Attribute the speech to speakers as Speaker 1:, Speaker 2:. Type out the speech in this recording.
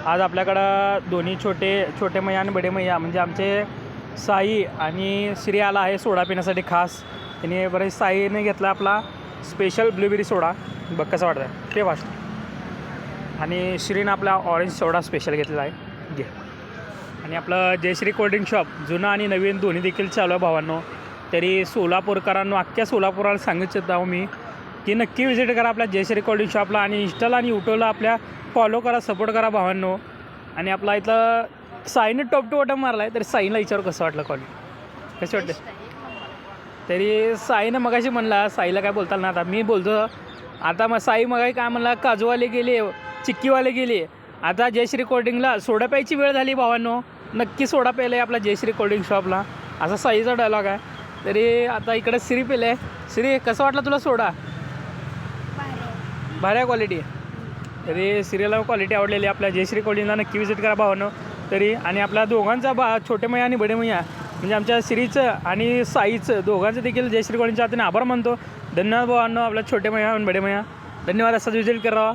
Speaker 1: आज आपल्याकडं दोन्ही छोटे मैया आणि बडे मैया म्हणजे आमचे साई आणि श्री आला आहे सोडा पिण्यासाठी खास. त्याने बरेच साईने घेतला आपला स्पेशल ब्लूबेरी सोडा. बघ कसं वाटतं ते फास्ट. आणि श्रीनं आपला ऑरेंज सोडा स्पेशल घेतलेला आहे. घे. आणि आपलं जयश्री कोल्ड्रिंक शॉप जुनं आणि नवीन दोन्ही देखील चालू आहे भावांनो. तरी सोलापूरकरांनो अख्ख्या सोलापूरला सांगितलं आहो मी की नक्की विजिट करा आपल्या जयश्री कोल्ड्रिंक शॉपला. आणि इंस्टाला आणि यूट्यूबला आपल्या फॉलो करा, सपोर्ट करा भावांनो. आणि आपला इथं साईने टॉप टू बॉटम मारला आहे. तरी साईला विचार कसं वाटलं क्वालिटी कशी वाटते. तरी साईनं मगाशी म्हणला, साईला काय बोलताल ना आता मी बोलतो. आता मग साई मगाशी काय म्हणला, काजूवाले गेले, चिक्कीवाले गेले, आता जयश्री कोल्ड्रिंकला सोडा प्यायची वेळ झाली भावांनो. नक्की सोडा प्यायला आहे आपला जयश्री कोल्ड्रिंक शॉपला, असा साईचा डायलॉग आहे. तरी आता इकडे श्री पेलं आहे. श्री कसं वाटलं तुला सोडा. भारी क्वालिटी. तरी सिरियलला क्वालिटी आवडलेली आपल्या जयश्री कोल्ड्रिंकला नक्की विजिट करा भावांनो. तरी आणि आपल्या दोघांचा छोटे मैया आणि बडे मैया म्हणजे आमच्या श्रीचं आणि साईचं दोघांचं देखील जयश्री कोल्ड्रिंकच्या हाताने आभार मानतो. धन्यवाद भावांनो. आपल्या छोटे मैया आणि बडे मैया धन्यवाद. असाच विजिट करा.